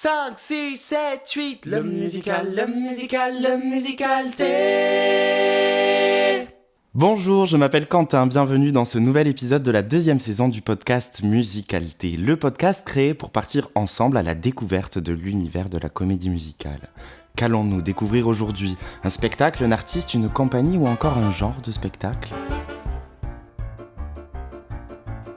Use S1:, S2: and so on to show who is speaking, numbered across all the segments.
S1: 5, 6, 7, 8, le musicalité. Bonjour, je m'appelle Quentin, bienvenue dans ce nouvel épisode de la deuxième saison du podcast Musicalité. Le podcast créé pour partir ensemble à la découverte de l'univers de la comédie musicale. Qu'allons-nous découvrir aujourd'hui ? Un spectacle, un artiste, une compagnie ou encore un genre de spectacle ?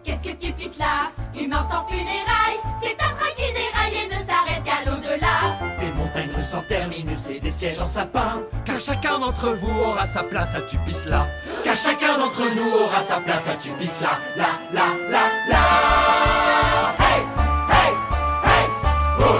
S2: Qu'est-ce que tu pisses là ? Une mort sans funérailles. C'est un train qui déraille et ne s'arrête qu'à l'au-delà.
S3: Des montagnes russes sans terminus et des sièges en sapin. Car chacun d'entre vous aura sa place à Tupisla. Car chacun d'entre nous aura sa place à Tupisla. La. Hey, hey, hey, oh.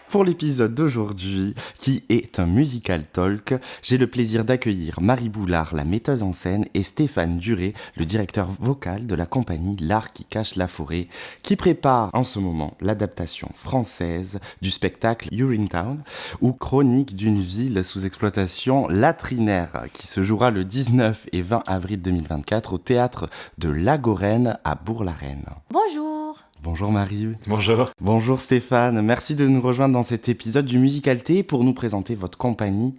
S1: Pour l'épisode d'aujourd'hui, qui est un musical talk, j'ai le plaisir d'accueillir Marie Boulard, la metteuse en scène, et Stéphane Duré, le directeur vocal de la compagnie L'Art qui cache la forêt, qui prépare en ce moment l'adaptation française du spectacle Urinetown, ou chronique d'une ville sous exploitation latrinaire, qui se jouera le 19 et 20 avril 2024 au théâtre de Lagorène à Bourg-la-Reine.
S2: Bonjour.
S1: Bonjour Marie.
S4: Bonjour.
S1: Bonjour Stéphane, merci de nous rejoindre dans cet épisode du Musicalité pour nous présenter votre compagnie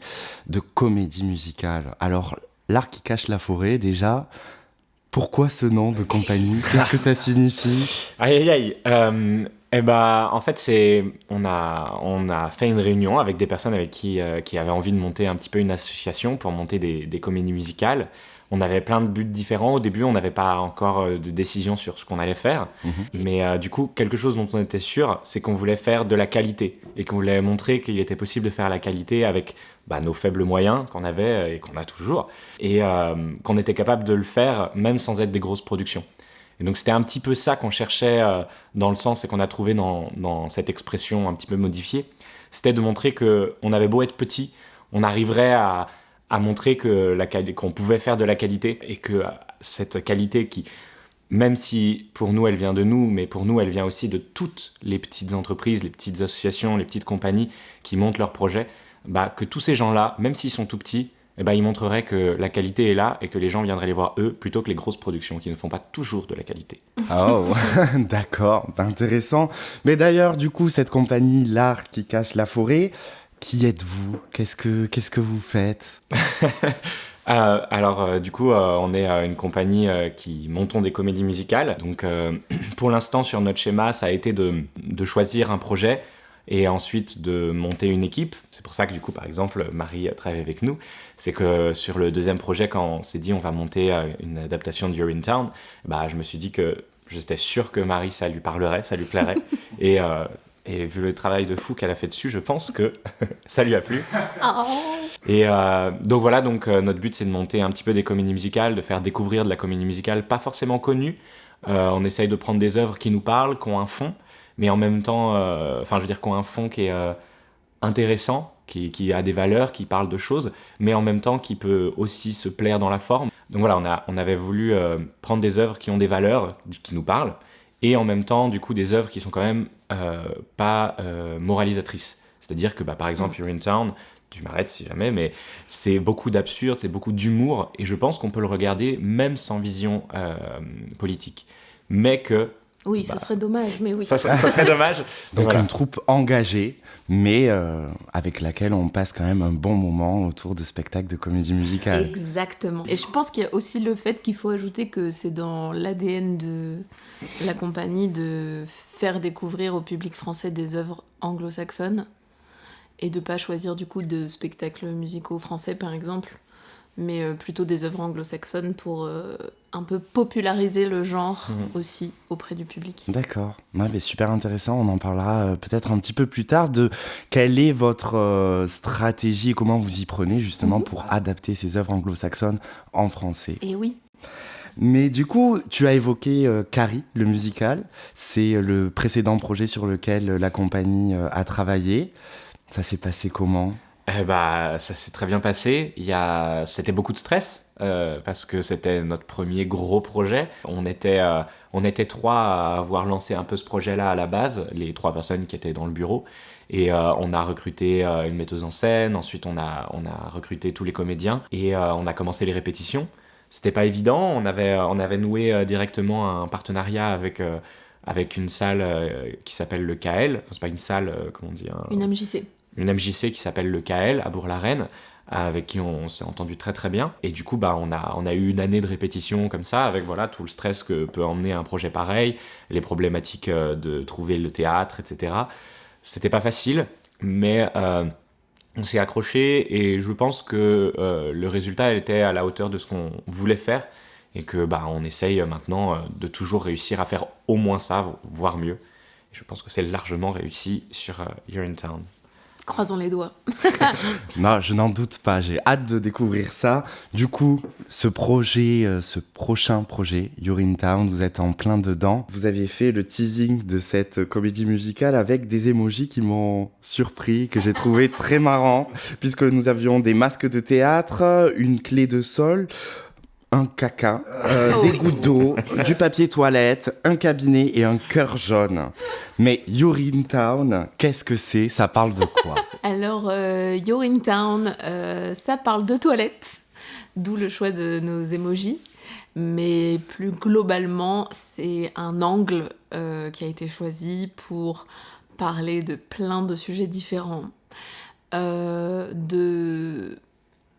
S1: de comédie musicale. Alors, L'Art qui cache la forêt, déjà, pourquoi ce nom de compagnie ? Qu'est-ce que ça signifie ?
S4: Aïe. En fait, on a fait une réunion avec des personnes avec qui avaient envie de monter un petit peu une association pour monter des comédies musicales. On avait plein de buts différents. Au début, on n'avait pas encore de décision sur ce qu'on allait faire. Mais du coup, quelque chose dont on était sûr, c'est qu'on voulait faire de la qualité et qu'on voulait montrer qu'il était possible de faire la qualité avec nos faibles moyens qu'on avait et qu'on a toujours, et qu'on était capable de le faire même sans être des grosses productions. Et donc, c'était un petit peu ça qu'on cherchait dans le sens et qu'on a trouvé dans cette expression un petit peu modifiée. C'était de montrer qu'on avait beau être petit, on arriverait à montrer qu'on pouvait faire de la qualité et que cette qualité qui, même si pour nous elle vient de nous, mais pour nous elle vient aussi de toutes les petites entreprises, les petites associations, les petites compagnies qui montent leurs projets, que tous ces gens-là, même s'ils sont tout petits, ils montreraient que la qualité est là et que les gens viendraient les voir eux plutôt que les grosses productions qui ne font pas toujours de la qualité.
S1: Oh, d'accord, intéressant. Mais d'ailleurs, du coup, cette compagnie L'Art qui cache la forêt, qui êtes-vous ? Qu'est-ce que vous faites ?
S4: Du coup, on est une compagnie qui montons des comédies musicales. Donc, pour l'instant, sur notre schéma, ça a été de choisir un projet et ensuite de monter une équipe. C'est pour ça que, du coup, par exemple, Marie travaille avec nous. C'est que sur le deuxième projet, quand on s'est dit on va monter une adaptation de Urinetown, je me suis dit que j'étais sûr que Marie, ça lui parlerait, ça lui plairait. Et vu le travail de fou qu'elle a fait dessus, je pense que ça lui a plu.
S2: Oh.
S4: Et donc notre but c'est de monter un petit peu des comédies musicales, de faire découvrir de la comédie musicale pas forcément connue. On essaye de prendre des œuvres qui nous parlent, qui ont un fond, mais en même temps, qui ont un fond qui est intéressant, qui a des valeurs, qui parle de choses, mais en même temps qui peut aussi se plaire dans la forme. Donc voilà, on avait voulu prendre des œuvres qui ont des valeurs, qui nous parlent, et en même temps, du coup, des œuvres qui sont quand même pas moralisatrices. C'est-à-dire que, par exemple, Urinetown, tu m'arrêtes si jamais, mais c'est beaucoup d'absurde, c'est beaucoup d'humour, et je pense qu'on peut le regarder même sans vision politique. Mais que...
S2: Oui, ça serait dommage, mais oui.
S4: Ça serait dommage.
S1: Donc
S4: voilà.
S1: Une troupe engagée, mais avec laquelle on passe quand même un bon moment autour de spectacles de comédie musicale.
S2: Exactement. Et je pense qu'il y a aussi le fait qu'il faut ajouter que c'est dans l'ADN de la compagnie de faire découvrir au public français des œuvres anglo-saxonnes et de pas choisir du coup de spectacles musicaux français par exemple, mais plutôt des œuvres anglo-saxonnes pour un peu populariser le genre aussi auprès du public.
S1: D'accord, super intéressant, on en parlera peut-être un petit peu plus tard de quelle est votre stratégie et comment vous y prenez justement pour adapter ces œuvres anglo-saxonnes en français.
S2: Et oui.
S1: Mais du coup, tu as évoqué Carrie, le musical, c'est le précédent projet sur lequel la compagnie a travaillé. Ça s'est passé comment ?
S4: Ça s'est très bien passé. C'était beaucoup de stress parce que c'était notre premier gros projet. On était 3 à avoir lancé un peu ce projet-là à la base, les 3 personnes qui étaient dans le bureau. Et on a recruté une metteuse en scène. Ensuite, on a recruté tous les comédiens et on a commencé les répétitions. C'était pas évident. On avait noué directement un partenariat avec une salle qui s'appelle le KL. Enfin, c'est pas une salle, comment on dit,
S2: Une MJC.
S4: Une MJC qui s'appelle le KL à Bourg-la-Reine, avec qui on s'est entendu très très bien. Et du coup, on a eu une année de répétition comme ça, avec voilà, tout le stress que peut emmener un projet pareil, les problématiques de trouver le théâtre, etc. C'était pas facile, mais on s'est accroché et je pense que le résultat était à la hauteur de ce qu'on voulait faire et que on essaye maintenant de toujours réussir à faire au moins ça, voire mieux. Et je pense que c'est largement réussi sur You're in Town.
S2: Croisons les doigts.
S1: Non, je n'en doute pas, j'ai hâte de découvrir ça. Du coup, ce prochain projet, You're in Town, vous êtes en plein dedans. Vous aviez fait le teasing de cette comédie musicale avec des emojis qui m'ont surpris, que j'ai trouvé très marrant, puisque nous avions des masques de théâtre, une clé de sol, un caca, des gouttes d'eau, du papier toilette, un cabinet et un cœur jaune. Mais You're in Town, qu'est-ce que c'est ? Ça parle de quoi ?
S2: Alors, You're in Town, ça parle de toilettes, d'où le choix de nos emojis. Mais plus globalement, c'est un angle qui a été choisi pour parler de plein de sujets différents. De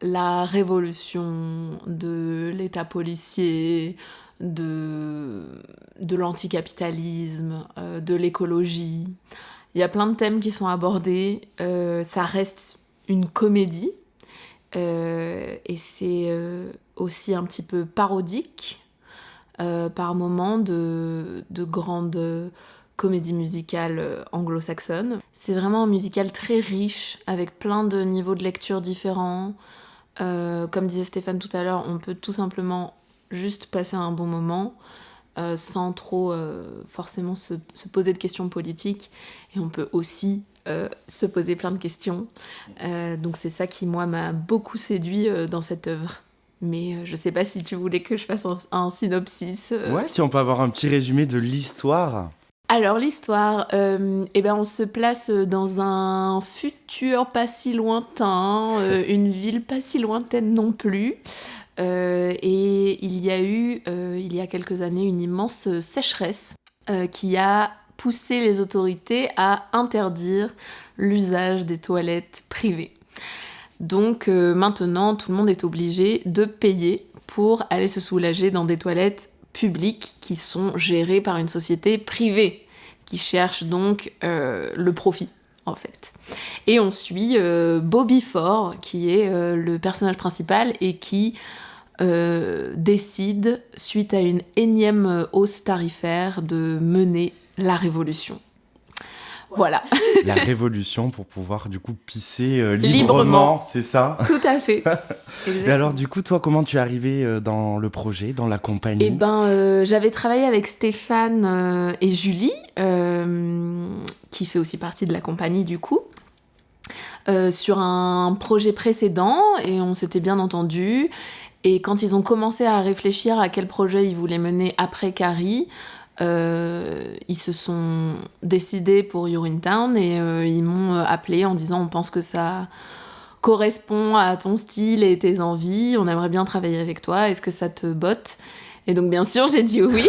S2: la révolution, de l'État policier, de l'anticapitalisme, de l'écologie. Il y a plein de thèmes qui sont abordés. Ça reste une comédie. Et c'est aussi un petit peu parodique, par moments, de grandes comédies musicales anglo-saxonnes. C'est vraiment un musical très riche, avec plein de niveaux de lecture différents. Comme disait Stéphane tout à l'heure, on peut tout simplement juste passer un bon moment, sans trop forcément se poser de questions politiques. Et on peut aussi se poser plein de questions. Donc c'est ça qui, moi, m'a beaucoup séduit dans cette œuvre. Mais je sais pas si tu voulais que je fasse un synopsis.
S1: Ouais, si on peut avoir un petit résumé de l'histoire.
S2: Alors l'histoire, on se place dans un futur pas si lointain, une ville pas si lointaine non plus. Et il y a eu, il y a quelques années, une immense sécheresse qui a poussé les autorités à interdire l'usage des toilettes privées. Donc maintenant, tout le monde est obligé de payer pour aller se soulager dans des toilettes publiques qui sont gérées par une société privée, qui cherche donc le profit, en fait. Et on suit Bobby Ford, qui est le personnage principal et qui décide, suite à une énième hausse tarifaire, de mener la révolution. Voilà.
S1: La révolution pour pouvoir du coup pisser librement, c'est ça ?
S2: Tout à fait.
S1: Et alors du coup, toi, comment tu es arrivée dans le projet, dans la compagnie ?
S2: J'avais travaillé avec Stéphane et Julie, qui fait aussi partie de la compagnie du coup, sur un projet précédent, et on s'était bien entendus. Et quand ils ont commencé à réfléchir à quel projet ils voulaient mener après Carrie, ils se sont décidés pour You're in Town et ils m'ont appelé en disant on pense que ça correspond à ton style et tes envies, on aimerait bien travailler avec toi, est-ce que ça te botte ? Et donc bien sûr j'ai dit oui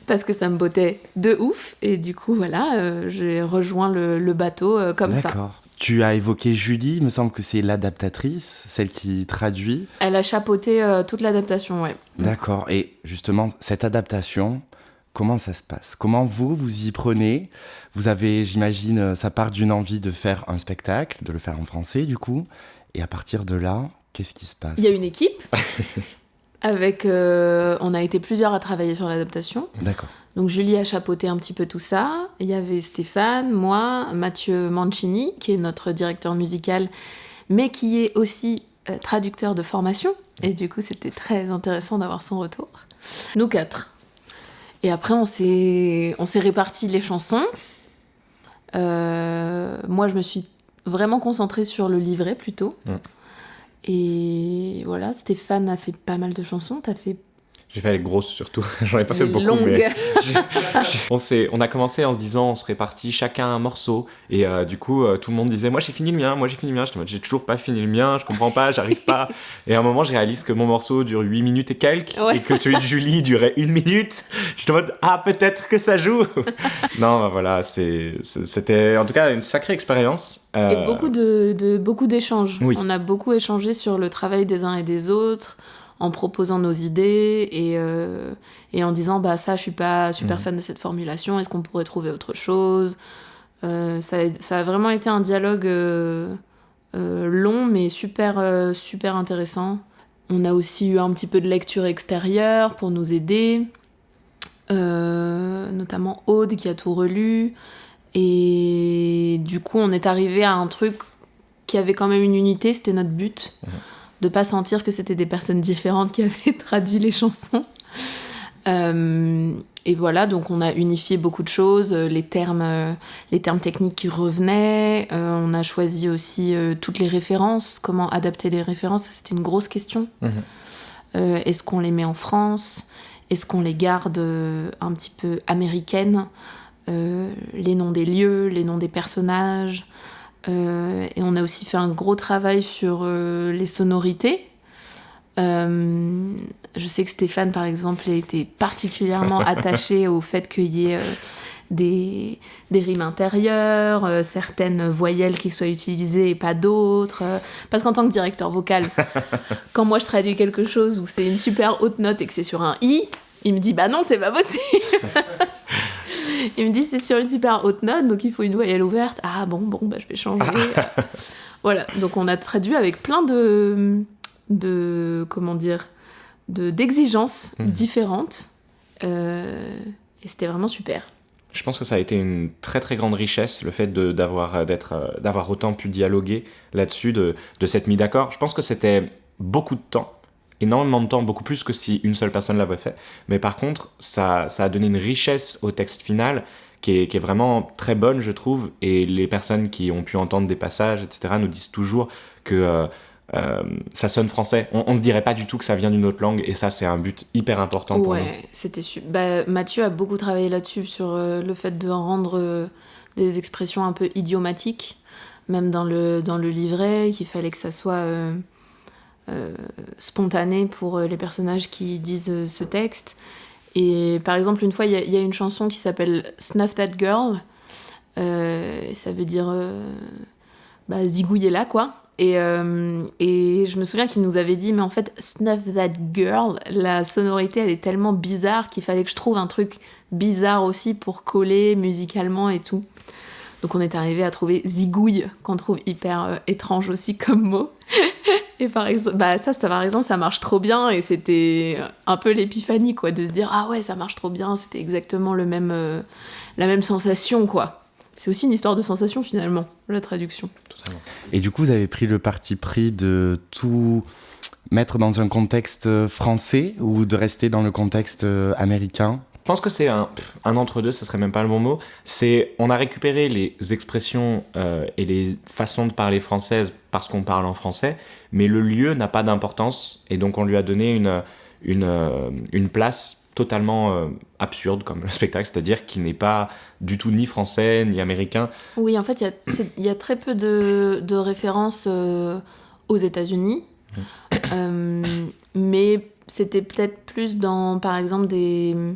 S2: parce que ça me bottait de ouf et du coup voilà, j'ai rejoint le bateau comme ça.
S1: D'accord. Tu as évoqué Julie, il me semble que c'est l'adaptatrice, celle qui traduit.
S2: Elle a chapeauté toute l'adaptation, ouais.
S1: D'accord, et justement, cette adaptation, comment ça se passe ? Comment vous y prenez ? Vous avez, j'imagine, ça part d'une envie de faire un spectacle, de le faire en français du coup, et à partir de là, qu'est-ce qui se passe ?
S2: Il y a une équipe, avec, on a été plusieurs à travailler sur l'adaptation.
S1: D'accord.
S2: Donc Julie a chapeauté un petit peu tout ça. Il y avait Stéphane, moi, Mathieu Mancini, qui est notre directeur musical, mais qui est aussi traducteur de formation. Et du coup, c'était très intéressant d'avoir son retour. Nous 4. Et après, on s'est réparti les chansons. Moi, je me suis vraiment concentrée sur le livret, plutôt. Et voilà, Stéphane a fait pas mal de chansons. T'as fait...
S4: J'ai fait les grosses surtout, j'en ai pas fait
S2: Les
S4: beaucoup,
S2: longues.
S4: mais on a commencé en se disant on se répartit chacun un morceau, et du coup tout le monde disait moi j'ai fini le mien, j'étais en mode j'ai toujours pas fini le mien, je comprends pas, j'arrive pas, et à un moment je réalise que mon morceau dure 8 minutes et quelques,
S2: Ouais.
S4: et que celui de Julie durait 1 minute, j'étais en mode ah peut-être que ça joue. Non bah, voilà, c'était en tout cas une sacrée expérience.
S2: Et beaucoup d'échanges.
S4: Oui.
S2: On a beaucoup échangé sur le travail des uns et des autres, en proposant nos idées et en disant bah ça je suis pas super fan de cette formulation, est-ce qu'on pourrait trouver autre chose. Ça a vraiment été un dialogue long mais super intéressant. On a aussi eu un petit peu de lecture extérieure pour nous aider, notamment Aude qui a tout relu, et du coup on est arrivé à un truc qui avait quand même une unité, c'était notre but. De pas sentir que c'était des personnes différentes qui avaient traduit les chansons. Et voilà, donc on a unifié beaucoup de choses, les termes techniques qui revenaient, on a choisi aussi toutes les références, comment adapter les références, ça, c'était une grosse question. Est-ce qu'on les met en France ? Est-ce qu'on les garde un petit peu américaines ? Les noms des lieux, les noms des personnages. Et on a aussi fait un gros travail sur les sonorités. Je sais que Stéphane, par exemple, a été particulièrement attaché au fait qu'il y ait des rimes intérieures, certaines voyelles qui soient utilisées et pas d'autres. Parce qu'en tant que directeur vocal, quand moi je traduis quelque chose où c'est une super haute note et que c'est sur un i, il me dit bah non, c'est pas possible. Il me dit c'est sur une super haute note, donc il faut une voyelle ouverte. Ah bon, bah je vais changer. Voilà, donc on a traduit avec plein d'exigences différentes. Et c'était vraiment super.
S4: Je pense que ça a été une très très grande richesse, le fait d'avoir autant pu dialoguer là-dessus, de s'être mis d'accord. Je pense que c'était beaucoup de temps, énormément de temps, beaucoup plus que si une seule personne l'avait fait. Mais par contre, ça a donné une richesse au texte final qui est vraiment très bonne, je trouve. Et les personnes qui ont pu entendre des passages, etc., nous disent toujours que ça sonne français. On se dirait pas du tout que ça vient d'une autre langue. Et ça, c'est un but hyper important pour nous.
S2: Ouais, c'était super. Bah, Mathieu a beaucoup travaillé là-dessus, sur le fait de rendre des expressions un peu idiomatiques. Même dans le livret, qu'il fallait que ça soit... spontané pour les personnages qui disent ce texte. Et par exemple, une fois, il y a une chanson qui s'appelle Snuff That Girl. Ça veut dire zigouillez-la, quoi. Et je me souviens qu'il nous avait dit, mais en fait, Snuff That Girl, la sonorité, elle est tellement bizarre qu'il fallait que je trouve un truc bizarre aussi pour coller musicalement et tout. Donc on est arrivé à trouver zigouille, qu'on trouve hyper étrange aussi comme mot. Et par exemple, ça marche trop bien, et c'était un peu l'épiphanie, quoi, de se dire ah ouais, ça marche trop bien, c'était exactement la même sensation, quoi. C'est aussi une histoire de sensation finalement, la traduction.
S4: Totalement.
S1: Et du coup, vous avez pris le parti pris de tout mettre dans un contexte français ou de rester dans le contexte américain ?
S4: Je pense que c'est un entre-deux, ça serait même pas le bon mot. On a récupéré les expressions et les façons de parler françaises parce qu'on parle en français, mais le lieu n'a pas d'importance, et donc on lui a donné une place totalement absurde comme le spectacle, c'est-à-dire qui n'est pas du tout ni français ni américain.
S2: Oui, en fait, il y a très peu de références aux États-Unis, mais c'était peut-être plus dans, par exemple, des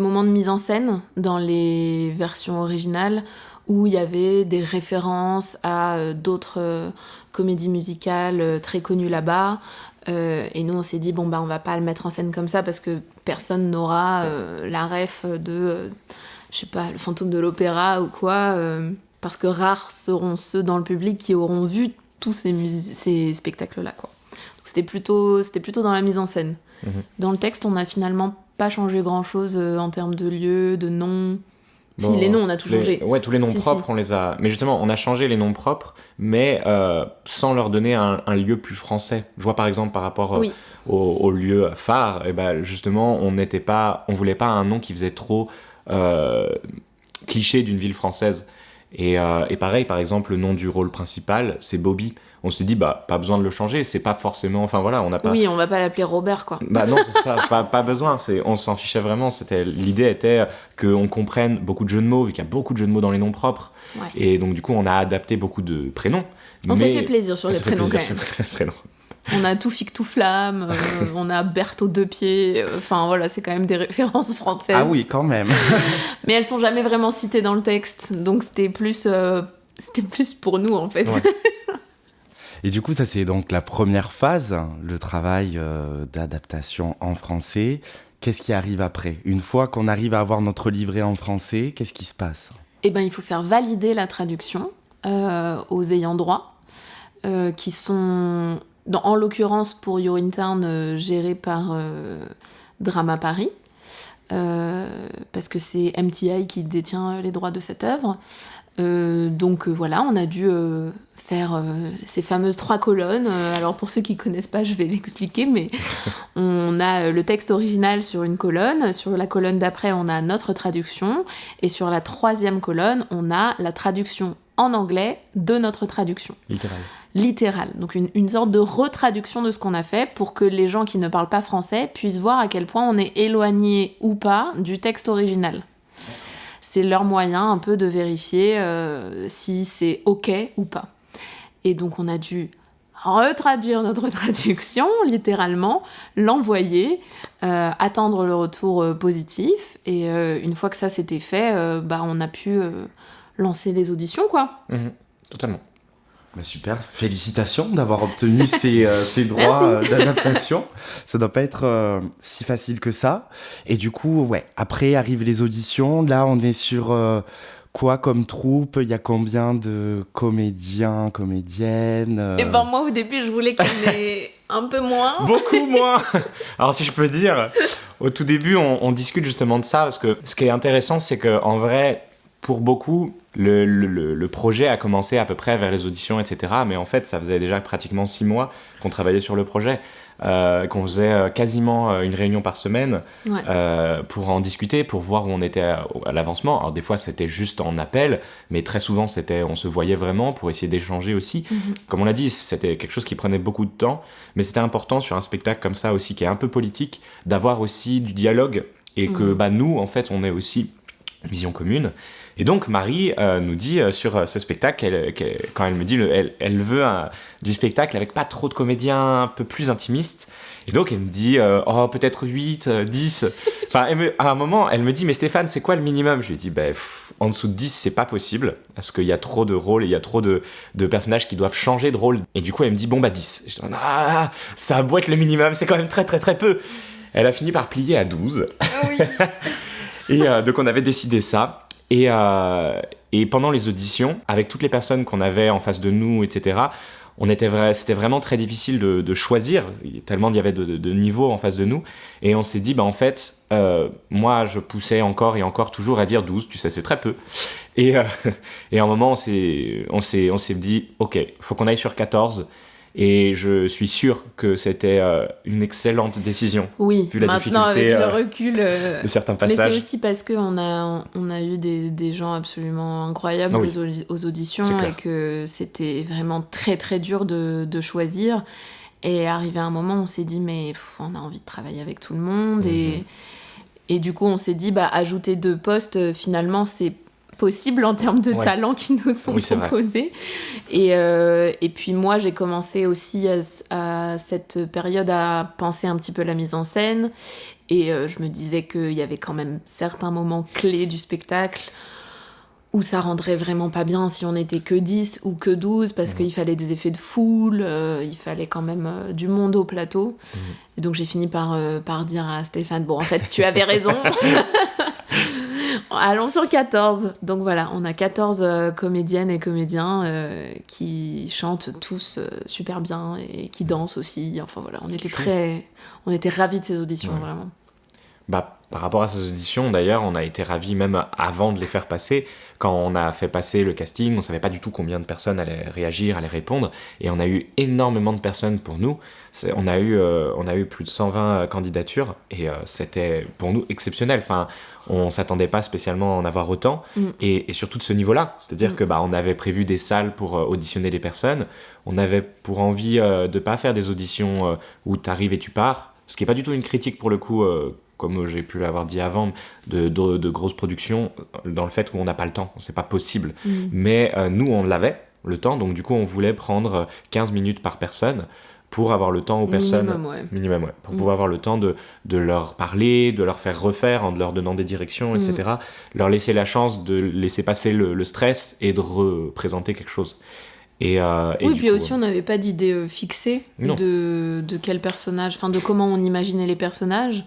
S2: moments de mise en scène dans les versions originales où il y avait des références à d'autres comédies musicales très connues là-bas. Et nous, on s'est dit, on va pas le mettre en scène comme ça parce que personne n'aura la ref de, je sais pas, le fantôme de l'opéra ou quoi. Parce que rares seront ceux dans le public qui auront vu tous ces spectacles-là, quoi. Donc c'était plutôt dans la mise en scène. Dans le texte, on a finalement pas changé grand-chose en termes de lieux, de noms. Si, les noms, on a tout changé.
S4: Ouais, tous les noms propres, on les a... Mais justement, on a changé les noms propres, mais sans leur donner un lieu plus français. Je vois par exemple par rapport au lieu phare, et justement, on voulait pas un nom qui faisait trop cliché d'une ville française. Et pareil, par exemple, le nom du rôle principal, c'est Bobby. on s'est dit pas besoin de le changer, c'est pas forcément, enfin voilà, on n'a pas...
S2: Oui, on va pas l'appeler Robert, quoi.
S4: Bah non, c'est ça, pas besoin, on s'en fichait vraiment, l'idée était qu'on comprenne beaucoup de jeux de mots, vu qu'il y a beaucoup de jeux de mots dans les noms propres,
S2: Ouais.
S4: et donc du coup on a adapté beaucoup de prénoms.
S2: On s'est fait plaisir sur les prénoms quand même. On a Toufik Touflamme, on a Berthaud Deux Pieds, enfin voilà, c'est quand même des références françaises.
S1: Ah oui, quand même.
S2: Mais elles sont jamais vraiment citées dans le texte, donc c'était plus pour nous en fait.
S4: Ouais.
S1: Et du coup, ça c'est donc la première phase, le travail d'adaptation en français. Qu'est-ce qui arrive après ? Une fois qu'on arrive à avoir notre livret en français, qu'est-ce qui se passe ?
S2: Eh ben, il faut faire valider la traduction aux ayants droit, qui sont, en l'occurrence pour Your Intern, gérés par Drama Paris, parce que c'est MTI qui détient les droits de cette œuvre. Donc voilà, on a dû faire ces fameuses 3 colonnes. Alors pour ceux qui connaissent pas, je vais l'expliquer, mais on a le texte original sur une colonne, sur la colonne d'après on a notre traduction, et sur la 3e colonne on a la traduction en anglais de notre traduction. Littérale. Donc une sorte de retraduction de ce qu'on a fait pour que les gens qui ne parlent pas français puissent voir à quel point on est éloigné ou pas du texte original. C'est leur moyen un peu de vérifier si c'est OK ou pas. Et donc on a dû retraduire notre traduction, littéralement, l'envoyer, attendre le retour positif. Et une fois que ça s'était fait, on a pu lancer les auditions, quoi.
S4: Totalement.
S1: Bah super, félicitations d'avoir obtenu ces droits d'adaptation. Ça doit pas être si facile que ça. Et du coup, ouais, après arrivent les auditions. Là, on est sur quoi comme troupe ? Il y a combien de comédiens, comédiennes
S2: Et ben moi, au début, je voulais qu'il y en ait un peu moins.
S4: Beaucoup moins. Alors si je peux dire, au tout début, on discute justement de ça, parce que ce qui est intéressant, c'est qu'en vrai, pour beaucoup, le projet a commencé à peu près vers les auditions, etc. Mais en fait, ça faisait déjà pratiquement 6 mois qu'on travaillait sur le projet, qu'on faisait quasiment une réunion par semaine pour en discuter, pour voir où on était à l'avancement. Alors des fois, c'était juste en appel, mais très souvent, on se voyait vraiment pour essayer d'échanger aussi. Comme on l'a dit, c'était quelque chose qui prenait beaucoup de temps, mais c'était important sur un spectacle comme ça aussi, qui est un peu politique, d'avoir aussi du dialogue, et que nous, en fait, on est aussi une vision commune. Et donc Marie nous dit sur ce spectacle, quand elle me dit, elle veut du spectacle avec pas trop de comédiens, un peu plus intimiste. Et donc elle me dit, peut-être 8, 10. Enfin, à un moment, elle me dit, mais Stéphane, c'est quoi le minimum ? Je lui dis, en dessous de 10, c'est pas possible, parce qu'il y a trop de rôles et il y a trop de personnages qui doivent changer de rôle. Et du coup, elle me dit, 10. Je dis, ça a beau être le minimum, c'est quand même très très très peu. Elle a fini par plier à 12.
S2: Oui.
S4: Et donc on avait décidé ça. Et pendant les auditions, avec toutes les personnes qu'on avait en face de nous, etc., c'était vraiment très difficile de choisir, tellement il y avait de niveaux en face de nous. Et on s'est dit, en fait, moi, je poussais encore et encore toujours à dire 12, tu sais, c'est très peu. Et à un moment, on s'est dit, OK, faut qu'on aille sur 14. Et je suis sûr que c'était une excellente décision.
S2: Oui,
S4: vu la
S2: maintenant
S4: difficulté
S2: avec le recul.
S4: de certains passages.
S2: Mais c'est aussi parce qu'on a eu des gens absolument incroyables aux auditions, et que c'était vraiment très très dur de choisir. Et arrivé à un moment, on s'est dit, mais on a envie de travailler avec tout le monde. Et du coup, on s'est dit, ajouter 2 postes, finalement, c'est possible en termes de talents qui nous sont proposés. Et puis moi, j'ai commencé aussi à cette période à penser un petit peu la mise en scène, et je me disais qu'il y avait quand même certains moments clés du spectacle où ça rendrait vraiment pas bien si on n'était que 10 ou que 12, parce qu'il fallait des effets de foule, il fallait quand même du monde au plateau. Et donc j'ai fini par dire à Stéphane, en fait, tu avais raison. Allons sur 14. Donc voilà, on a 14 comédiennes et comédiens qui chantent tous super bien et qui dansent aussi. Enfin voilà, on était ravis de ces auditions, vraiment.
S4: Par rapport à ces auditions, d'ailleurs, on a été ravis même avant de les faire passer. Quand on a fait passer le casting, on savait pas du tout combien de personnes allaient réagir, allaient répondre, et on a eu énormément de personnes pour nous. On a eu plus de 120 candidatures, et c'était pour nous exceptionnel. Enfin, on s'attendait pas spécialement à en avoir autant, et surtout de ce niveau-là. C'est-à-dire que on avait prévu des salles pour auditionner les personnes. On avait pour envie de pas faire des auditions où t'arrives et tu pars, ce qui est pas du tout une critique pour le coup. Comme j'ai pu l'avoir dit avant, de grosses productions, dans le fait où on n'a pas le temps, c'est pas possible. Mais nous, on l'avait, le temps, donc du coup, on voulait prendre 15 minutes par personne pour avoir le temps aux personnes... Minimum, ouais. Pour pouvoir avoir le temps de leur parler, de leur faire refaire en leur donnant des directions, etc. Leur laisser la chance de laisser passer le stress et de représenter quelque chose. Et
S2: puis aussi on n'avait pas d'idée fixée de quel personnage, enfin de comment on imaginait les personnages,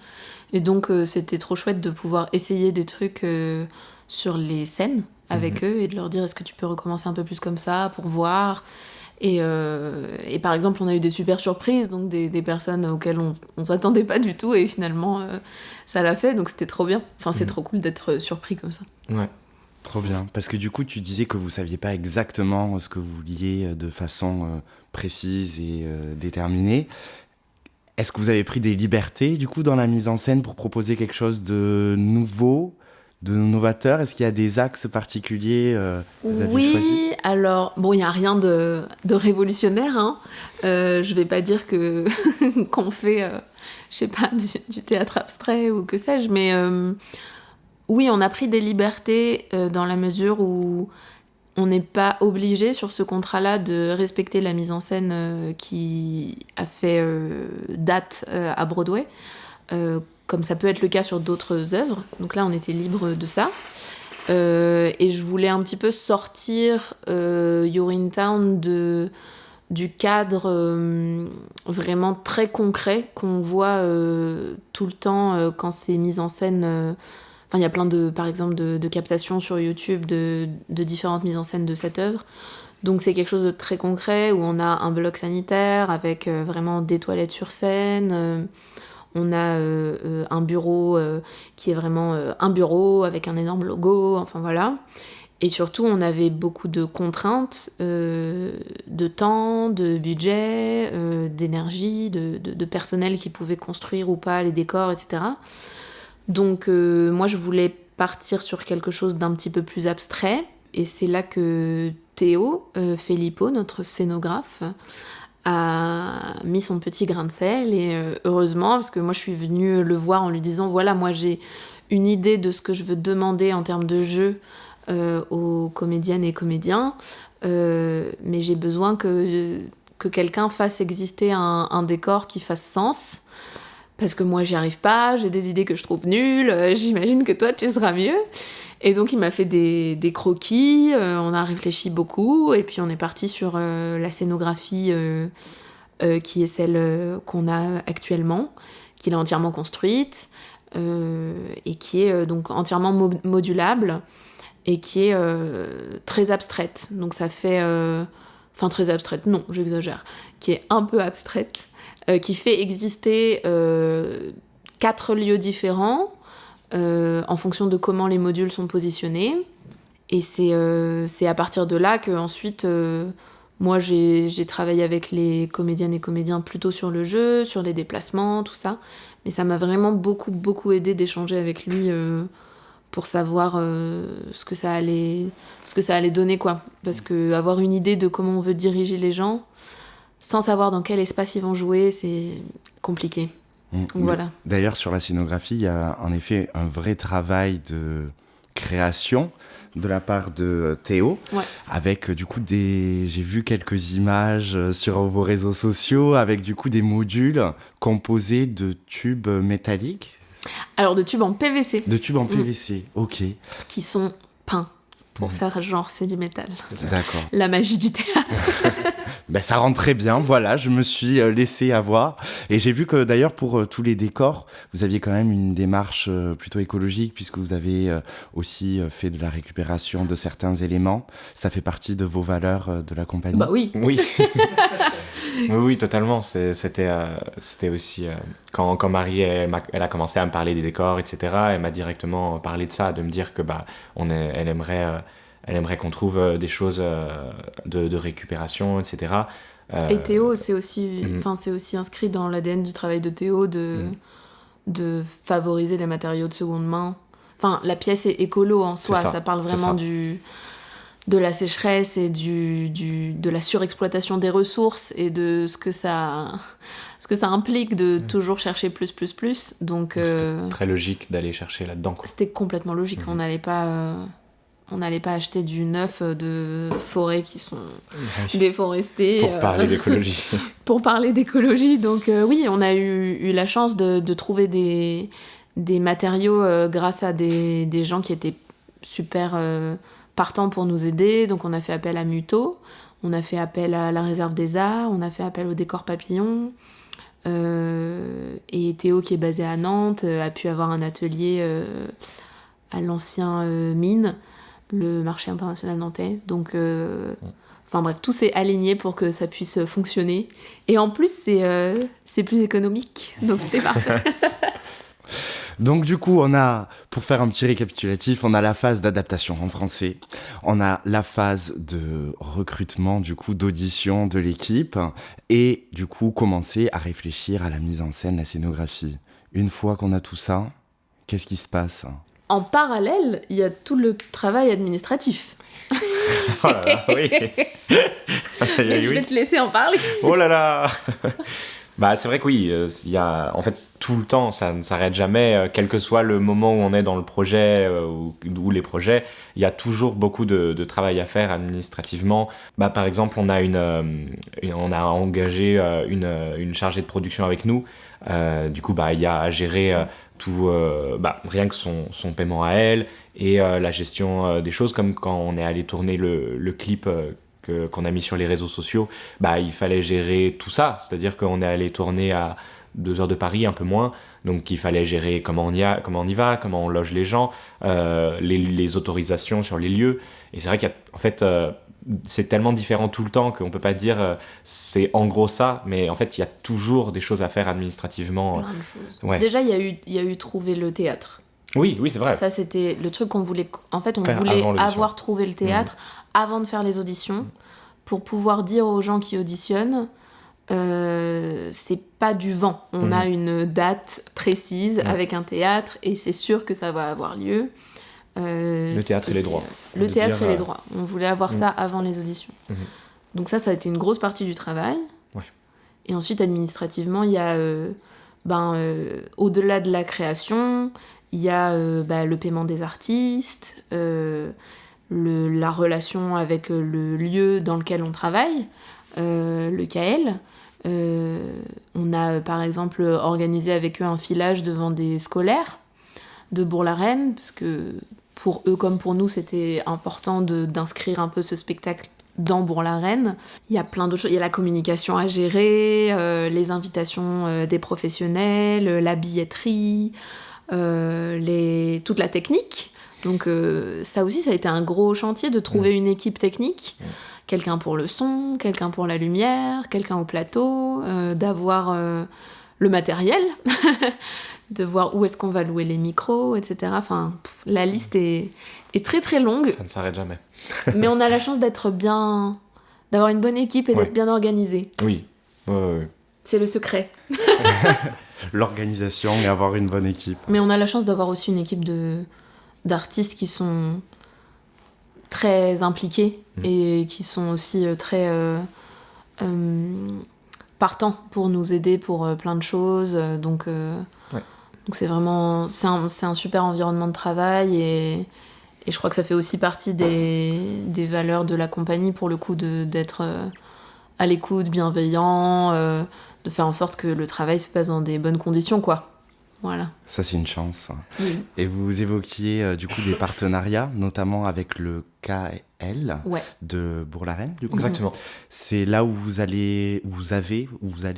S2: et donc c'était trop chouette de pouvoir essayer des trucs sur les scènes avec eux et de leur dire est-ce que tu peux recommencer un peu plus comme ça pour voir. Et par exemple on a eu des super surprises, donc des personnes auxquelles on s'attendait pas du tout, et finalement ça l'a fait, donc c'était trop bien. Enfin c'est trop cool d'être surpris comme ça.
S4: Ouais.
S1: Trop bien, parce que du coup tu disais que vous saviez pas exactement ce que vous vouliez de façon précise et déterminée. Est-ce que vous avez pris des libertés du coup dans la mise en scène pour proposer quelque chose de nouveau, de novateur? Est-ce qu'il y a des axes particuliers que vous avez choisis?
S2: Oui, alors bon, il n'y a rien de révolutionnaire, hein. Je vais pas dire que qu'on fait je sais pas du théâtre abstrait ou que sais-je, mais oui, on a pris des libertés dans la mesure où on n'est pas obligé sur ce contrat-là de respecter la mise en scène qui a fait date à Broadway, comme ça peut être le cas sur d'autres œuvres. Donc là, on était libre de ça. Et je voulais un petit peu sortir You're in Town du cadre vraiment très concret qu'on voit tout le temps quand c'est mis en scène... Enfin, il y a plein par exemple, de captations sur YouTube de différentes mises en scène de cette œuvre. Donc c'est quelque chose de très concret où on a un bloc sanitaire avec vraiment des toilettes sur scène. On a un bureau qui est vraiment un bureau avec un énorme logo. Enfin voilà. Et surtout, on avait beaucoup de contraintes de temps, de budget, d'énergie, de personnel qui pouvait construire ou pas les décors, etc. Donc moi je voulais partir sur quelque chose d'un petit peu plus abstrait, et c'est là que Théo Filippo, notre scénographe, a mis son petit grain de sel, et heureusement, parce que moi je suis venue le voir en lui disant voilà, moi j'ai une idée de ce que je veux demander en termes de jeu aux comédiennes et comédiens, mais j'ai besoin que quelqu'un fasse exister un décor qui fasse sens. Parce que moi, j'y arrive pas, j'ai des idées que je trouve nulles, j'imagine que toi, tu seras mieux. Et donc, il m'a fait des croquis, on a réfléchi beaucoup, et puis on est parti sur la scénographie qui est celle qu'on a actuellement, qu'il a entièrement construite, et qui est donc entièrement modulable, et qui est très abstraite. Donc ça fait... Enfin, très abstraite, non, j'exagère. Qui est un peu abstraite. Qui fait exister 4 lieux différents en fonction de comment les modules sont positionnés. Et c'est à partir de là que ensuite, moi j'ai travaillé avec les comédiennes et comédiens plutôt sur le jeu, sur les déplacements, tout ça. Mais ça m'a vraiment beaucoup, beaucoup aidé d'échanger avec lui pour savoir ce que ça allait donner, quoi. Parce que avoir une idée de comment on veut diriger les gens... sans savoir dans quel espace ils vont jouer, c'est compliqué. Donc, voilà.
S1: D'ailleurs, sur la scénographie, il y a en effet un vrai travail de création de la part de Théo, avec du coup j'ai vu quelques images sur vos réseaux sociaux, avec du coup des modules composés de tubes métalliques.
S2: Alors de tubes en PVC.
S1: De tubes en PVC, ok.
S2: Qui sont peints. Pour faire genre c'est du métal.
S1: D'accord.
S2: La magie du théâtre.
S1: Ben, ça rend très bien, voilà, je me suis laissé avoir. Et j'ai vu que d'ailleurs pour tous les décors, vous aviez quand même une démarche plutôt écologique, puisque vous avez aussi fait de la récupération de certains éléments. Ça fait partie de vos valeurs de la compagnie?
S2: Bah oui.
S4: Oui. Oui, totalement. C'était aussi quand Marie elle a commencé à me parler des décors, etc. Elle m'a directement parlé de ça, de me dire que elle aimerait qu'on trouve des choses de récupération, etc.
S2: Et Théo, c'est aussi,
S4: Mhm.
S2: c'est aussi inscrit dans l'ADN du travail de Théo de favoriser les matériaux de seconde main. Enfin, la pièce est écolo en soi,
S4: C'est ça,
S2: ça parle
S4: c'est
S2: vraiment
S4: ça.
S2: de la sécheresse et de la surexploitation des ressources et de ce que ça implique de toujours chercher plus. Donc,
S4: Donc, c'était très logique d'aller chercher là-dedans, quoi.
S2: c'était complètement logique.
S4: Mhm.
S2: On n'allait pas acheter du neuf de forêts qui sont
S4: Oui.
S2: déforestées.
S4: Pour parler d'écologie.
S2: Pour parler d'écologie. Donc oui, on a eu la chance de trouver des matériaux grâce à des gens qui étaient super partants pour nous aider. Donc on a fait appel à Muto, on a fait appel à la Réserve des Arts, on a fait appel au Décor Papillon. Et Théo, qui est basé à Nantes, a pu avoir un atelier à l'ancien mine, le marché international nantais. Donc, enfin bref, tout s'est aligné pour que ça puisse fonctionner. Et en plus, c'est plus économique. Donc c'était parfait.
S1: Donc du coup, pour faire un petit récapitulatif, on a la phase d'adaptation en français, on a la phase de recrutement, du coup, d'audition de l'équipe, et du coup, commencer à réfléchir à la mise en scène, la scénographie. Une fois qu'on a tout ça, qu'est-ce qui se passe ?
S2: En parallèle, il y a tout le travail administratif.
S4: Oh là là, oui.
S2: Mais je vais te laisser en parler.
S4: Oh là là. C'est vrai que oui, il y a en fait tout le temps, ça ne s'arrête jamais, quel que soit le moment où on est dans le projet ou les projets, il y a toujours beaucoup de travail à faire administrativement. Par exemple, on a engagé une chargée de production avec nous. Du coup, il y a à gérer tout, rien que son paiement à elle et la gestion des choses, comme quand on est allé tourner le clip qu'on a mis sur les réseaux sociaux, il fallait gérer tout ça. C'est-à-dire qu'on est allé tourner à 2 heures de Paris, un peu moins. Donc il fallait gérer comment on y va, comment on loge les gens, les autorisations sur les lieux. Et c'est vrai qu'en fait, c'est tellement différent tout le temps qu'on peut pas dire c'est en gros ça, mais en fait, il y a toujours des choses à faire administrativement.
S2: Plein de choses.
S4: Ouais.
S2: Déjà, il y a eu trouver le théâtre.
S4: Oui, c'est vrai.
S2: Ça, c'était le truc qu'on voulait. En fait, on
S4: Faire
S2: voulait
S4: avant l'audition.
S2: avoir trouvé le théâtre avant de faire les auditions pour pouvoir dire aux gens qui auditionnent c'est pas du vent. On a une date précise avec un théâtre et c'est sûr que ça va avoir lieu.
S4: Le théâtre et les droits.
S2: Le
S4: De
S2: théâtre
S4: dire,
S2: et les droits. On voulait avoir ça avant les auditions. Donc ça a été une grosse partie du travail.
S4: Ouais.
S2: Et ensuite, administrativement, il y a, au-delà de la création, il y a le paiement des artistes, la relation avec le lieu dans lequel on travaille, le KL. On a, par exemple, organisé avec eux un filage devant des scolaires de Bourg-la-Reine, parce que pour eux comme pour nous, c'était important d'inscrire un peu ce spectacle dans Bourg-la-Reine. Il y a plein d'autres choses. Il y a la communication à gérer, les invitations des professionnels, la billetterie, toute la technique. Donc ça aussi, ça a été un gros chantier de trouver une équipe technique. Quelqu'un pour le son, quelqu'un pour la lumière, quelqu'un au plateau, d'avoir le matériel, de voir où est-ce qu'on va louer les micros, etc. Enfin, la liste est très très longue.
S4: Ça ne s'arrête jamais.
S2: Mais on a la chance d'avoir une bonne équipe et d'être bien organisé.
S4: Oui.
S2: C'est le secret.
S1: L'organisation et avoir une bonne équipe.
S2: Mais on a la chance d'avoir aussi une équipe d'artistes qui sont très impliqués et qui sont aussi très partants pour nous aider pour plein de choses. Donc c'est vraiment... C'est un super environnement de travail et je crois que ça fait aussi partie des valeurs de la compagnie, pour le coup, d'être à l'écoute, bienveillant, de faire en sorte que le travail se passe dans des bonnes conditions, quoi. Voilà.
S1: Ça, c'est une chance.
S2: Oui.
S1: Et vous évoquiez du coup des partenariats, notamment avec le KL de Bourg-la-Reine, du coup.
S4: Exactement.
S1: C'est là où vous allez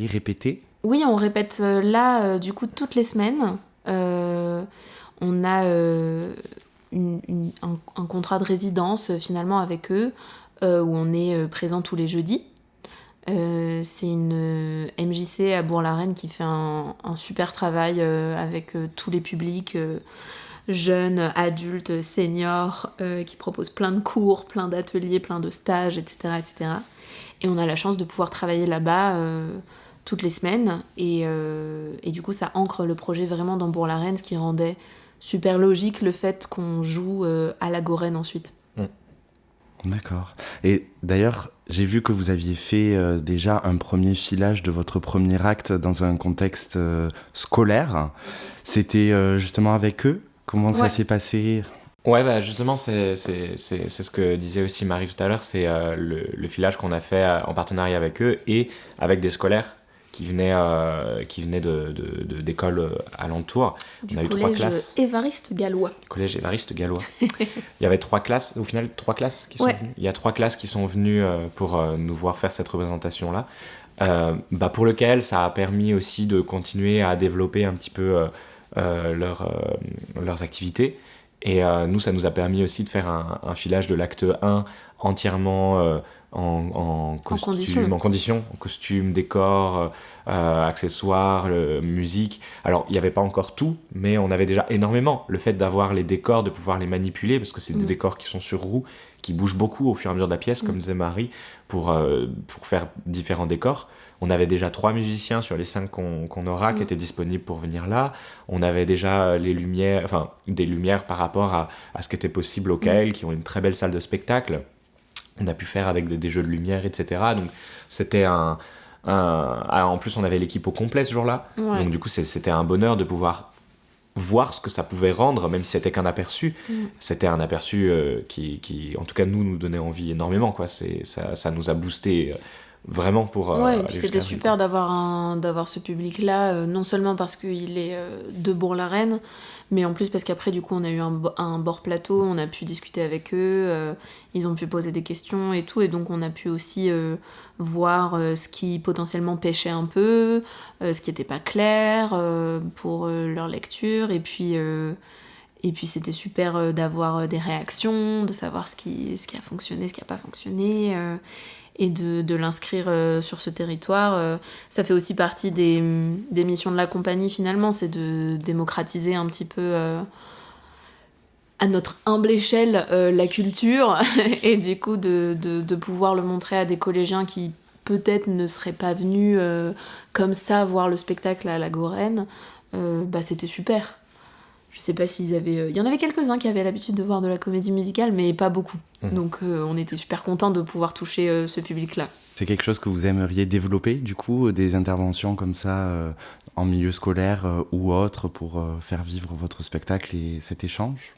S1: répéter.
S2: Oui, on répète là, du coup, toutes les semaines. On a un contrat de résidence, finalement, avec eux, où on est présent tous les jeudis. C'est une MJC à Bourg-la-Reine qui fait un super travail avec tous les publics, jeunes, adultes, seniors, qui propose plein de cours, plein d'ateliers, plein de stages, etc., etc. Et on a la chance de pouvoir travailler là-bas toutes les semaines. Et du coup, ça ancre le projet vraiment dans Bourg-la-Reine, ce qui rendait super logique le fait qu'on joue à la Goren ensuite.
S1: D'accord. Et d'ailleurs, j'ai vu que vous aviez fait déjà un premier filage de votre premier acte dans un contexte scolaire. C'était justement avec eux? Comment ça s'est passé?
S4: Ouais, bah justement, c'est ce que disait aussi Marie tout à l'heure, c'est le filage qu'on a fait en partenariat avec eux et avec des scolaires qui venaient d'écoles alentours.
S2: Du
S4: On a eu 3
S2: collège
S4: classes.
S2: Évariste Gallois.
S4: Collège Évariste Gallois. Il y avait 3 classes, au final 3 classes qui sont venues. Il y a 3 classes qui sont venues pour nous voir faire cette représentation-là. Pour lequel ça a permis aussi de continuer à développer un petit peu leurs activités. Et nous, ça nous a permis aussi de faire un filage de l'acte 1 entièrement en costume, décor, accessoires, musique. Alors, il n'y avait pas encore tout, mais on avait déjà énormément. Le fait d'avoir les décors, de pouvoir les manipuler, parce que c'est des décors qui sont sur roues, qui bougent beaucoup au fur et à mesure de la pièce, comme disait Marie, pour faire différents décors. On avait déjà 3 musiciens sur les 5 qu'on aura qui étaient disponibles pour venir là. On avait déjà des lumières par rapport à ce qui était possible au KL, qui ont une très belle salle de spectacle. On a pu faire avec des jeux de lumière, etc. Donc c'était en plus, on avait l'équipe au complet ce jour-là. Ouais. Donc du coup, c'était un bonheur de pouvoir voir ce que ça pouvait rendre, même si c'était qu'un aperçu. C'était un aperçu qui, en tout cas, nous donnait envie énormément, quoi. Ça nous a boosté vraiment pour
S2: ouais, puis c'était super d'avoir ce public-là, non seulement parce qu'il est de Bourg-la-Reine, mais en plus parce qu'après, du coup, on a eu un bord plateau, on a pu discuter avec eux, ils ont pu poser des questions et tout, et donc on a pu aussi voir ce qui potentiellement pêchait un peu, ce qui n'était pas clair pour leur lecture, et puis c'était super d'avoir des réactions, de savoir ce qui a fonctionné, ce qui n'a pas fonctionné, et de l'inscrire sur ce territoire. Ça fait aussi partie des missions de la compagnie finalement, c'est de démocratiser un petit peu à notre humble échelle la culture et du coup de pouvoir le montrer à des collégiens qui peut-être ne seraient pas venus comme ça voir le spectacle à la Goren. C'était super. Je sais pas s'ils avaient... Il y en avait quelques-uns qui avaient l'habitude de voir de la comédie musicale, mais pas beaucoup. Donc on était super contents de pouvoir toucher ce public-là.
S1: C'est quelque chose que vous aimeriez développer, du coup, des interventions comme ça en milieu scolaire ou autre pour faire vivre votre spectacle et cet échange?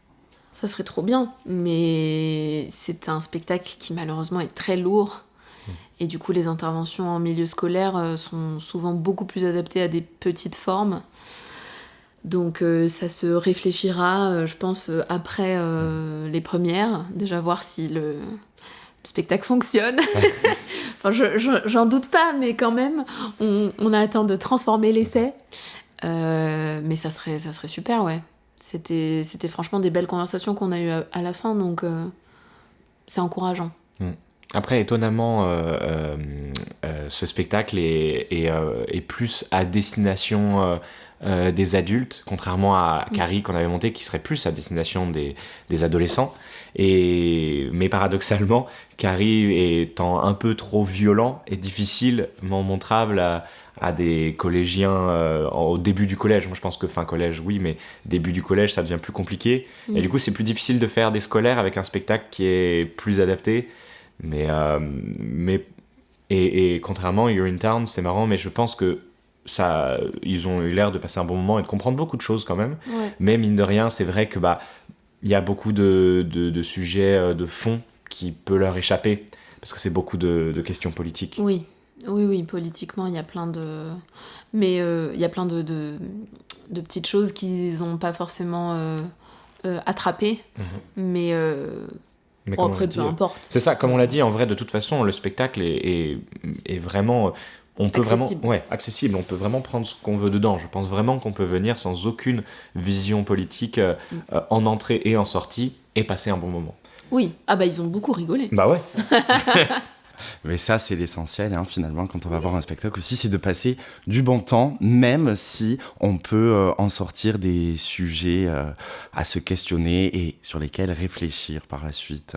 S2: Ça serait trop bien, mais c'est un spectacle qui malheureusement est très lourd. Et du coup, les interventions en milieu scolaire sont souvent beaucoup plus adaptées à des petites formes. Donc ça se réfléchira, je pense, après les premières. Déjà voir si le spectacle fonctionne. Enfin, j'en doute pas, mais quand même, on attend de transformer l'essai. Mais ça serait super, ouais. C'était franchement des belles conversations qu'on a eues à la fin, donc c'est encourageant.
S4: Après, étonnamment, ce spectacle est plus à destination des adultes, contrairement à Carrie qu'on avait monté, qui serait plus à destination des adolescents. Mais paradoxalement, Carrie étant un peu trop violent et difficilement montrable à des collégiens au début du collège. Moi, je pense que fin collège, oui, mais début du collège, ça devient plus compliqué. Et du coup, c'est plus difficile de faire des scolaires avec un spectacle qui est plus adapté. Et contrairement à Urinetown, c'est marrant, mais je pense que ils ont eu l'air de passer un bon moment et de comprendre beaucoup de choses quand même.
S2: Ouais.
S4: Mais mine de rien, c'est vrai que il y a beaucoup de sujets de fond qui peut leur échapper parce que c'est beaucoup de questions politiques.
S2: Oui, politiquement, il y a plein de... Mais il y a plein de petites choses qu'ils n'ont pas forcément attrapées, mais après, peu importe.
S4: C'est ça, comme on l'a dit, en vrai, de toute façon, le spectacle est vraiment... On peut
S2: accessible.
S4: Vraiment, accessible, on peut vraiment prendre ce qu'on veut dedans. Je pense vraiment qu'on peut venir sans aucune vision politique en entrée et en sortie et passer un bon moment.
S2: Oui, ils ont beaucoup rigolé.
S4: Bah ouais.
S1: Mais ça, c'est l'essentiel, hein, finalement, quand on va voir un spectacle aussi, c'est de passer du bon temps, même si on peut en sortir des sujets à se questionner et sur lesquels réfléchir par la suite.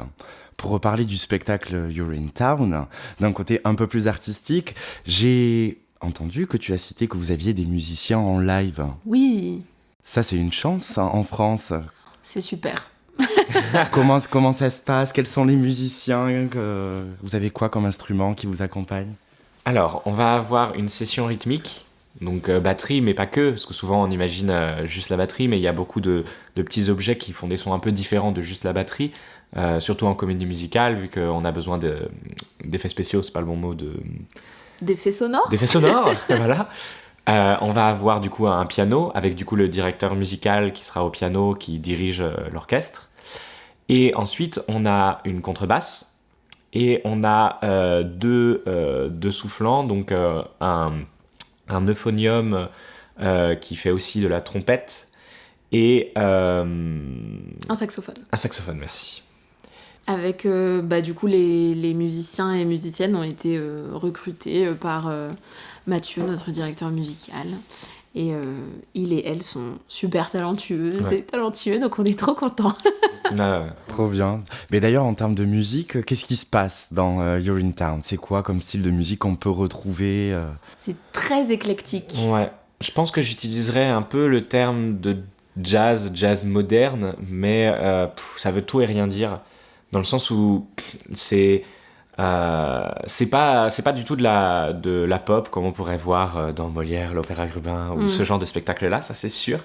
S1: Pour reparler du spectacle You're in Town, d'un côté un peu plus artistique, j'ai entendu que tu as cité que vous aviez des musiciens en live.
S2: Oui,
S1: Ça, c'est une chance, hein, en France.
S2: c'est super.
S1: Comment ça se passe? Quels sont les musiciens? Vous avez quoi comme instrument qui vous accompagne?
S4: Alors, on va avoir une session rythmique, donc batterie, mais pas que, parce que souvent on imagine juste la batterie, mais il y a beaucoup de petits objets qui font des sons un peu différents de juste la batterie, surtout en comédie musicale, vu qu'on a besoin d'effets spéciaux, c'est pas le bon mot,
S2: D'effets sonores.
S4: d'effets sonores, voilà. On va avoir du coup un piano, avec du coup le directeur musical qui sera au piano, qui dirige l'orchestre. Et ensuite, on a une contrebasse, et on a deux soufflants, donc un euphonium qui fait aussi de la trompette, et
S2: Un saxophone.
S4: un saxophone, merci.
S2: Avec, du coup, les musiciens et musiciennes ont été recrutés par Mathieu, notre directeur musical. Et il et elle sont super talentueux,
S4: Ouais.
S2: c'est talentueux, donc on est trop contents.
S1: Trop bien. Mais d'ailleurs, en termes de musique, qu'est-ce qui se passe dans You're in Town? C'est quoi comme style de musique qu'on peut retrouver
S2: C'est très éclectique.
S4: Ouais, je pense que j'utiliserais un peu le terme de jazz moderne, mais ça veut tout et rien dire, dans le sens où c'est pas du tout de la pop comme on pourrait voir dans Molière, l'opéra Grubin ou ce genre de spectacle-là, ça c'est sûr.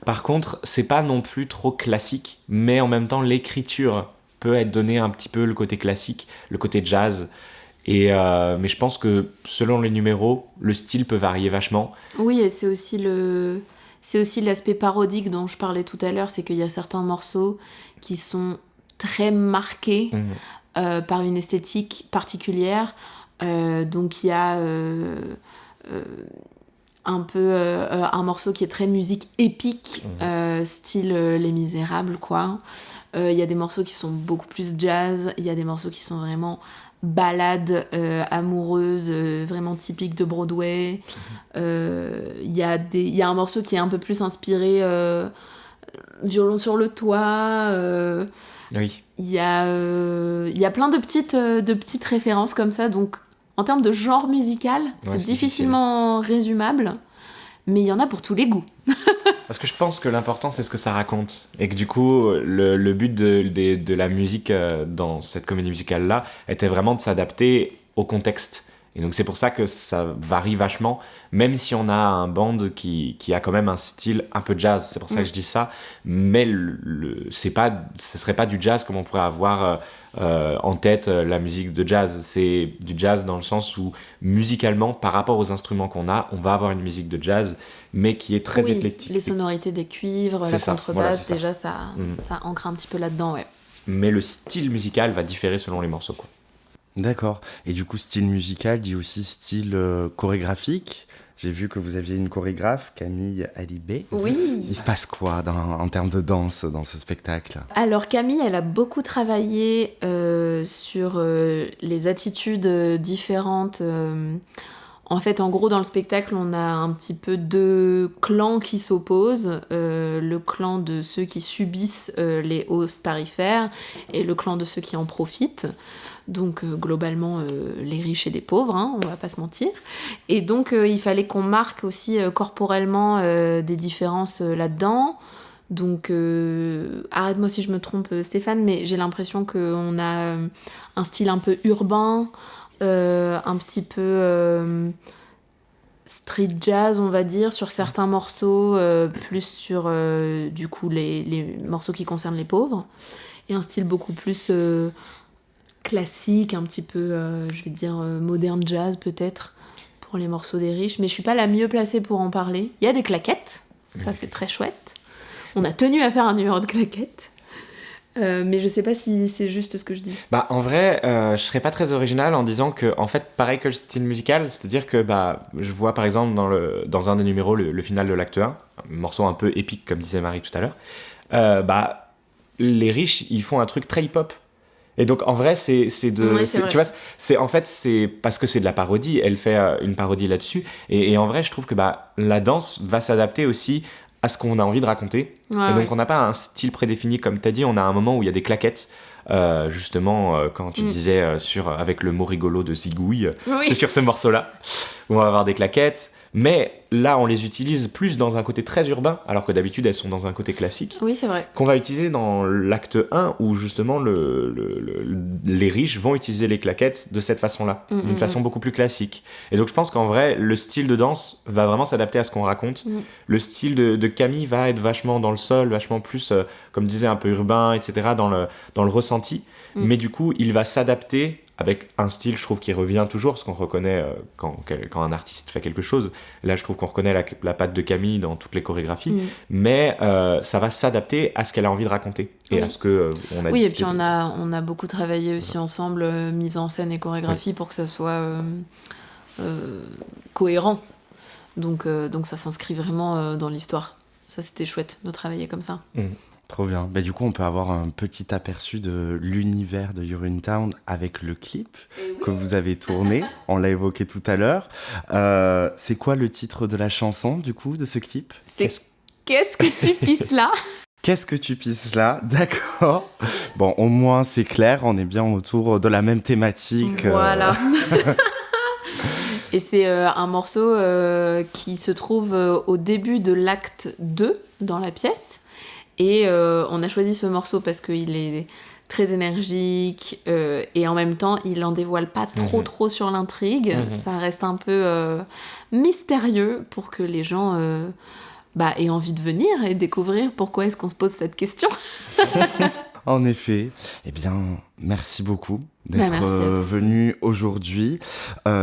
S4: Par contre, c'est pas non plus trop classique, mais en même temps l'écriture peut être donnée un petit peu le côté classique, le côté jazz. Mais je pense que selon les numéros, le style peut varier vachement.
S2: Oui, et c'est aussi l'aspect parodique dont je parlais tout à l'heure, c'est qu'il y a certains morceaux qui sont très marqués par une esthétique particulière. Donc il y a un peu un morceau qui est très musique épique, style Les Misérables, quoi. Il y a des morceaux qui sont beaucoup plus jazz, il y a des morceaux qui sont vraiment ballades amoureuses, vraiment typiques de Broadway. Il y a un morceau qui est un peu plus inspiré violon sur le toit.
S4: Oui.
S2: Il y a plein de petites références comme ça, donc en termes de genre musical, c'est difficilement résumable, mais il y en a pour tous les goûts.
S4: Parce que je pense que l'important, c'est ce que ça raconte. Et que du coup, le but de la musique dans cette comédie musicale-là était vraiment de s'adapter au contexte. Et donc c'est pour ça que ça varie vachement, même si on a un band qui a quand même un style un peu jazz, c'est pour ça que je dis ça, mais ce serait pas du jazz comme on pourrait avoir en tête la musique de jazz. C'est du jazz dans le sens où musicalement, par rapport aux instruments qu'on a, on va avoir une musique de jazz, mais qui est très éclectique.
S2: Les sonorités des cuivres,
S4: C'est
S2: la
S4: ça,
S2: contrebasse,
S4: voilà,
S2: déjà ça ancre un petit peu là-dedans, ouais.
S4: Mais le style musical va différer selon les morceaux, quoi.
S1: D'accord. Et du coup, style musical dit aussi style chorégraphique. J'ai vu que vous aviez une chorégraphe, Camille Alibé.
S2: Oui.
S1: Il se passe quoi en termes de danse dans ce spectacle?
S2: Alors Camille, elle a beaucoup travaillé sur les attitudes différentes. En fait, en gros, dans le spectacle, on a un petit peu deux clans qui s'opposent. Le clan de ceux qui subissent les hausses tarifaires et le clan de ceux qui en profitent. Donc globalement les riches et les pauvres, hein, on va pas se mentir. Et donc il fallait qu'on marque aussi corporellement des différences là-dedans. Donc arrête-moi si je me trompe Stéphane, mais j'ai l'impression qu'on a un style un peu urbain, un petit peu street jazz on va dire sur certains morceaux, plus sur du coup les morceaux qui concernent les pauvres, et un style beaucoup plus classique, un petit peu, je vais dire, moderne jazz peut-être, pour les morceaux des riches. Mais je suis pas la mieux placée pour en parler. Il y a des claquettes, ça c'est très chouette. On a tenu à faire un numéro de claquettes. Mais je sais pas si c'est juste ce que je dis.
S4: Bah, en vrai, je serais pas très original en disant que, en fait, pareil que le style musical, c'est-à-dire que je vois par exemple dans un des numéros le final de l'acte 1, un morceau un peu épique comme disait Marie tout à l'heure, les riches ils font un truc très hip-hop. Et donc en vrai c'est
S2: Ouais, c'est vrai.
S4: tu vois, c'est parce que c'est de la parodie, elle fait une parodie là-dessus, et en vrai je trouve que la danse va s'adapter aussi à ce qu'on a envie de raconter.
S2: Ouais,
S4: Et donc
S2: ouais.
S4: on n'a pas un style prédéfini, comme tu as dit, on a un moment où il y a des claquettes, justement quand tu disais avec le mot rigolo de zigouille,
S2: Oui.
S4: c'est sur ce morceau-là où on va avoir des claquettes, mais là on les utilise plus dans un côté très urbain, alors que d'habitude elles sont dans un côté classique,
S2: Oui, c'est vrai.
S4: qu'on va utiliser dans l'acte 1, où justement les riches vont utiliser les claquettes de cette façon-là, d'une façon beaucoup plus classique. Et donc je pense qu'en vrai, le style de danse va vraiment s'adapter à ce qu'on raconte. Le style de Camille va être vachement dans le sol, vachement plus, comme je disais, un peu urbain, etc., dans le ressenti. Mais du coup, il va s'adapter avec un style, je trouve, qui revient toujours, parce qu'on reconnaît quand un artiste fait quelque chose. Là, je trouve qu'on reconnaît la patte de Camille dans toutes les chorégraphies, mais ça va s'adapter à ce qu'elle a envie de raconter et à ce que on a
S2: Oui,
S4: dit.
S2: et puis on a beaucoup travaillé aussi ensemble, mise en scène et chorégraphie, pour que ça soit cohérent. Donc ça s'inscrit vraiment dans l'histoire. Ça, c'était chouette de travailler comme ça.
S1: Trop bien. Du coup, on peut avoir un petit aperçu de l'univers de Urinetown avec le clip que vous avez tourné. On l'a évoqué tout à l'heure. C'est quoi le titre de la chanson, du coup, de ce clip ?
S2: C'est Qu'est-ce que tu pisses là ?
S1: Qu'est-ce que tu pisses là ? D'accord. Bon, au moins, c'est clair. On est bien autour de la même thématique.
S2: Voilà. Et c'est un morceau qui se trouve au début de l'acte 2 dans la pièce. Et on a choisi ce morceau parce qu'il est très énergique et en même temps, il en dévoile pas trop sur l'intrigue. Ça reste un peu mystérieux pour que les gens aient envie de venir et découvrir pourquoi est-ce qu'on se pose cette question.
S1: En effet. Eh bien, merci beaucoup d'être
S2: Merci à toi.
S1: venu aujourd'hui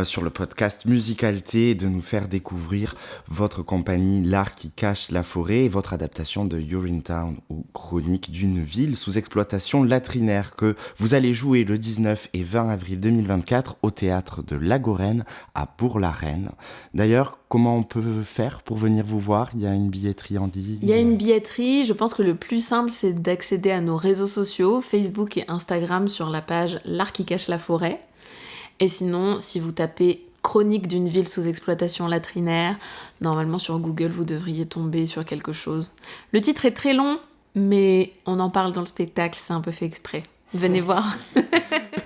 S1: sur le podcast Musicalité et de nous faire découvrir votre compagnie L'Art qui cache la forêt et votre adaptation de Urinetown ou Chronique d'une ville sous exploitation latrinaire que vous allez jouer le 19 et 20 avril 2024 au théâtre de Lagorène à Bourg-la-Reine. D'ailleurs, comment on peut faire pour venir vous voir ? Il y a une billetterie en ligne ?
S2: Il y a une billetterie. Je pense que le plus simple, c'est d'accéder à nos réseaux sociaux, Facebook et Instagram, sur la page L'Art qui cache la forêt. Et sinon, si vous tapez Chronique d'une ville sous exploitation latrinaire, normalement sur Google, vous devriez tomber sur quelque chose. Le titre est très long, mais on en parle dans le spectacle, c'est un peu fait exprès. Venez voir.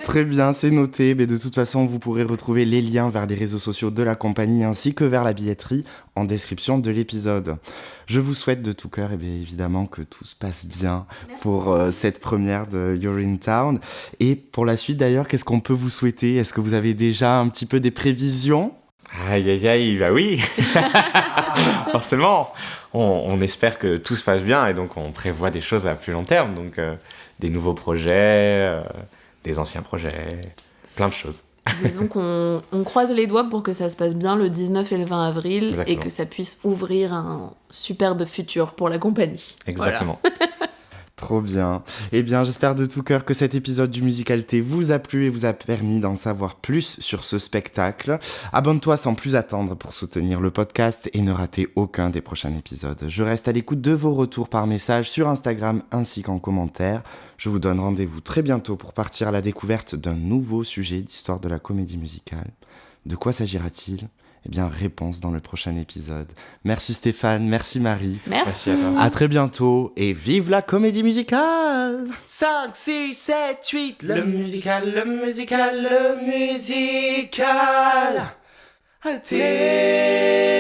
S1: Très bien, c'est noté. Mais de toute façon, vous pourrez retrouver les liens vers les réseaux sociaux de la compagnie ainsi que vers la billetterie en description de l'épisode. Je vous souhaite de tout cœur, évidemment, que tout se passe bien pour cette première de Urinetown. Et pour la suite, d'ailleurs, qu'est-ce qu'on peut vous souhaiter ? Est-ce que vous avez déjà un petit peu des prévisions ?
S4: Aïe, aïe, aïe, bah oui. Forcément. On espère que tout se passe bien et donc on prévoit des choses à plus long terme. Donc des nouveaux projets, des anciens projets, plein de choses.
S2: Disons qu'on croise les doigts pour que ça se passe bien le 19 et le 20 avril.
S4: Exactement.
S2: Et que ça puisse ouvrir un superbe futur pour la compagnie.
S4: Exactement.
S1: Trop bien. Eh bien, j'espère de tout cœur que cet épisode du Musicalité vous a plu et vous a permis d'en savoir plus sur ce spectacle. Abonne-toi sans plus attendre pour soutenir le podcast et ne rater aucun des prochains épisodes. Je reste à l'écoute de vos retours par message sur Instagram ainsi qu'en commentaire. Je vous donne rendez-vous très bientôt pour partir à la découverte d'un nouveau sujet d'histoire de la comédie musicale. De quoi s'agira-t-il ? Eh bien, réponse dans le prochain épisode. Merci Stéphane, merci Marie.
S2: Merci.
S4: Merci à toi.
S1: À très bientôt et vive la comédie musicale! 5, 6, 7, 8, le musical, le musical, le musical. Télé.